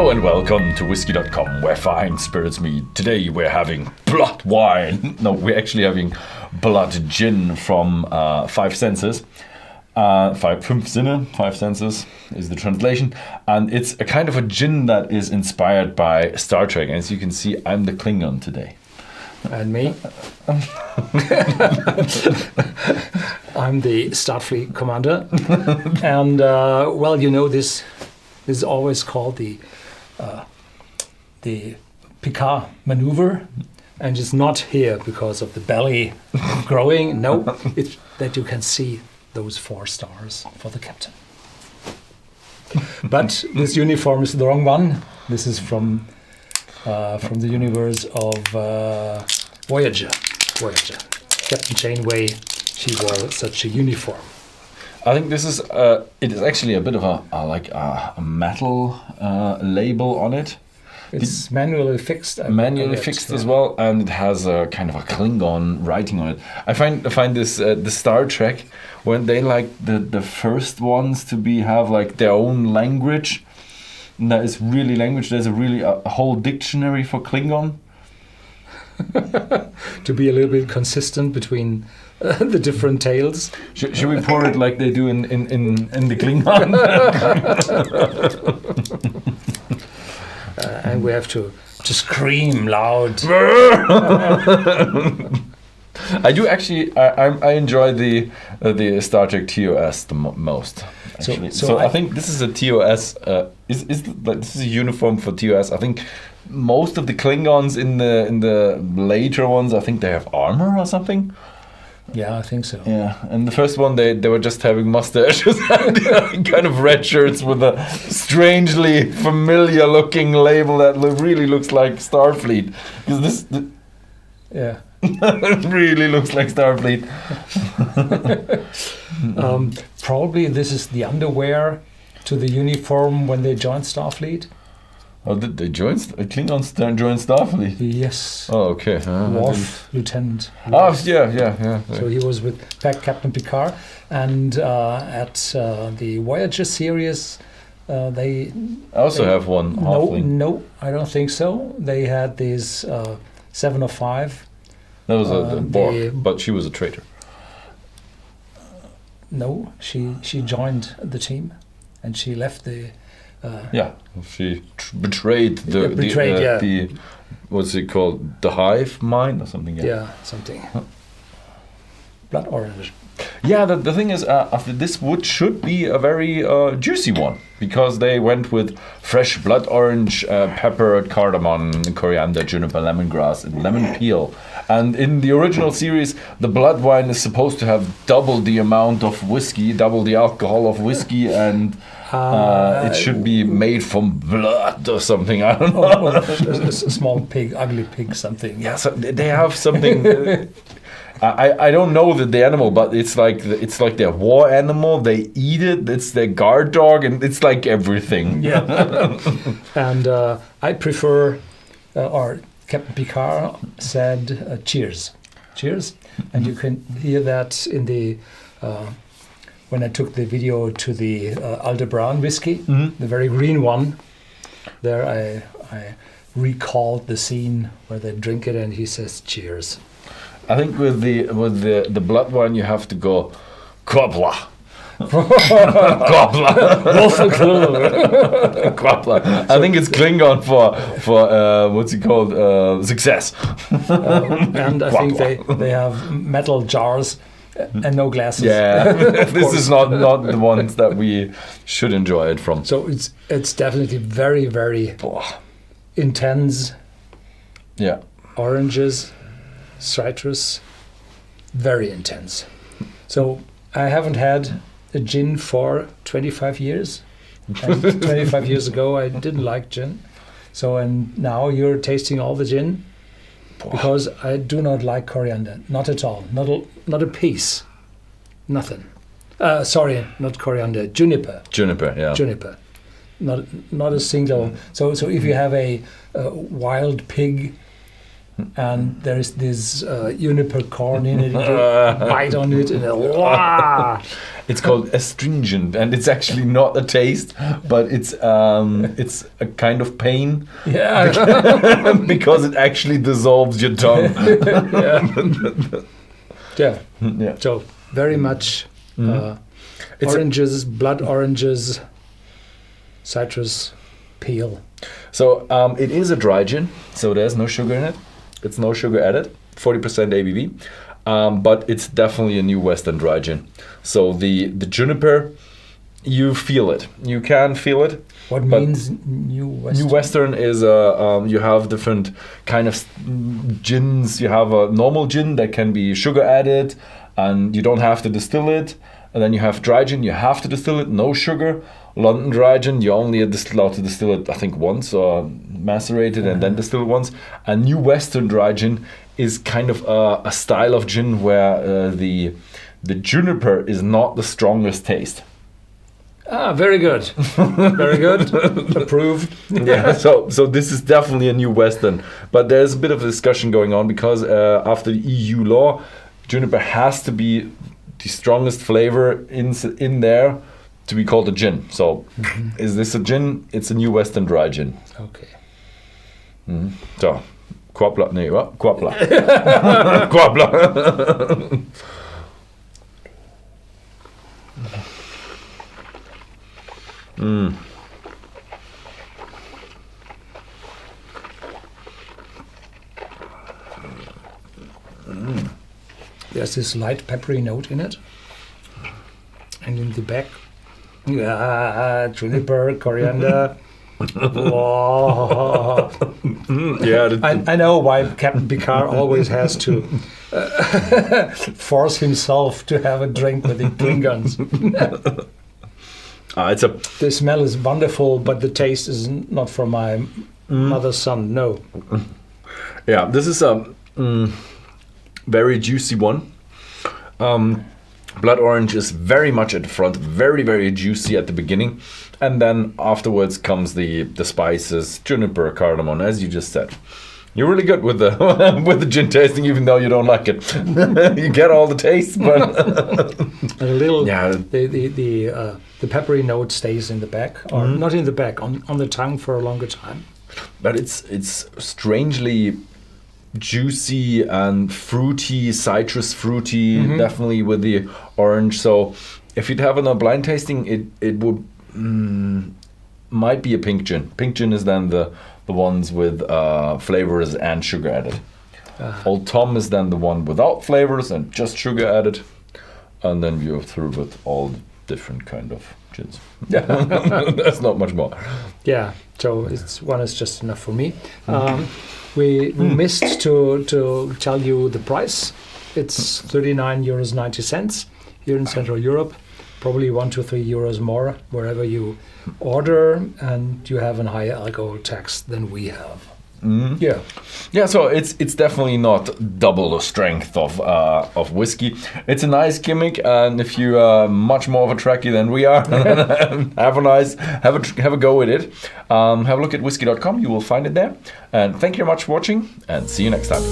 Hello and welcome to Whisky.com, where fine spirits meet. Today we're having blood wine. No, we're actually having blood gin from Five Senses. V-Sinne, Five Senses is the translation. And it's a kind of a gin that is inspired by Star Trek. And as you can see, I'm the Klingon today. And me? I'm the Starfleet commander. And, well, you know, this is always called the Picard maneuver. And it's not here because of the belly growing. No, it's that you can see those 4 stars for the captain. But this uniform is the wrong one. This is from the universe of Voyager. Captain Janeway, she wore such a uniform. I think this is it is actually a bit of a metal label on it. It's manually fixed. Manually fixed as well, and it has a kind of a Klingon writing on it. I find this the Star Trek, when they like the first ones to have like their own language. And that is really language. There's a whole dictionary for Klingon. To be a little bit consistent between the different tales. Should we pour it like they do in the Klingon? And we have to scream loud. I do actually. I enjoy the Star Trek TOS the most. So I think this is a TOS. This is a uniform for TOS. I think most of the Klingons in the later ones, I think they have armor or something. Yeah, I think so. Yeah, and the first one they were just having mustaches and kind of red shirts with a strangely familiar looking label that really looks like Starfleet. Because yeah. it really looks like Starfleet. Probably this is the underwear to the uniform when they joined Starfleet. Oh, did they join? Klingons joined Starfleet? Yes. Oh, okay. Worf, Lieutenant. Worf. Oh, yeah. So he was with Captain Picard. And at the Voyager series, they also have one. No, I don't think so. They had these 705. That was a Borg, but she was a traitor. No, she joined the team, and she left the. She betrayed the what's it called? The hive mind or something. Yeah, something. Blood orange. Yeah, the thing is, after this wood should be a very juicy one, because they went with fresh blood orange, pepper, cardamom, coriander, juniper, lemongrass, and lemon peel. And in the original series, the blood wine is supposed to have double the amount of whiskey, double the alcohol of whiskey, and it should be made from blood or something. I don't know. A small pig, ugly pig, something. Yeah, so they have something. I don't know the animal, but it's like their war animal. They eat it. It's their guard dog, and it's like everything. Yeah. And I prefer, or Captain Picard said, "Cheers, cheers," and you can hear that in the when I took the video to the Aldebaran whiskey, the very green one. There, I recalled the scene where they drink it, and he says, "Cheers." I think with the blood wine you have to go Quabla. Quabla. I think it's Klingon for what's it called? Success. And I think they have metal jars and no glasses. Yeah, this is not the ones that we should enjoy it from. So it's definitely very, very intense. Yeah. Oranges. Citrus, very intense. So I haven't had a gin for 25 years. And 25 years ago, I didn't like gin. So, and now you're tasting all the gin, because I do not like coriander, not at all, not a piece, nothing. Sorry, not coriander, juniper. Juniper, yeah. Juniper, not a single. So if you have a wild pig. and there is this juniper corn in it. You bite on it, and wow. It's called astringent, and it's actually not a taste, but it's a kind of pain. Yeah, because it actually dissolves your tongue. yeah. Yeah. So very much It's oranges, blood oranges, citrus, peel. So it is a dry gin, so there's no sugar in it. It's no sugar added, 40% ABV. But it's definitely a new Western dry gin. So the juniper, you feel it. You can feel it. What means new Western? New Western is you have different kind of gins. You have a normal gin that can be sugar added, and you don't have to distill it. And then you have dry gin. You have to distill it, no sugar. London dry gin, you only are allowed to distill it, I think, once or macerate it and then distill it once. A new Western dry gin is kind of a style of gin where the juniper is not the strongest taste. Ah, very good. Very good. Approved. Yeah, so this is definitely a new Western. But there's a bit of a discussion going on because after the EU law, juniper has to be the strongest flavor in there to be called a gin. So is this a gin? It's a new Western dry gin. Okay. Så, koppla, nej va? Koppla. Koppla. There's this light peppery note in it. And in the back, juniper, coriander. Whoa. Yeah, I know why Captain Picard always has to force himself to have a drink with the Klingons. The smell is wonderful, but the taste is not from my mother's son. No. Yeah, this is a very juicy one. Blood orange is very much at the front, very, very juicy at the beginning. And then afterwards comes the spices, juniper, cardamom, as you just said. You're really good with the with the gin tasting, even though you don't like it. You get all the taste, but a little. Yeah. The peppery note stays in the back, or not in the back, on the tongue for a longer time. But it's strangely juicy and fruity, citrus fruity, definitely with the orange. So if you'd have a blind tasting, it would might be a pink gin. Pink gin is then the ones with flavors and sugar added. Old Tom is then the one without flavors and just sugar added, and then you're through with all different kind of gins. That's not much more. Yeah, so one is just enough for me. We missed to tell you the price. It's 39.90 euros here in Central Europe. Probably 1 to 3 euros more wherever you order, and you have a higher alcohol tax than we have. Yeah. So it's definitely not double the strength of whiskey. It's a nice gimmick, and if you are much more of a Trekkie than we are, have a go with it. Have a look at Whisky.com. You will find it there. And thank you very much for watching, and see you next time.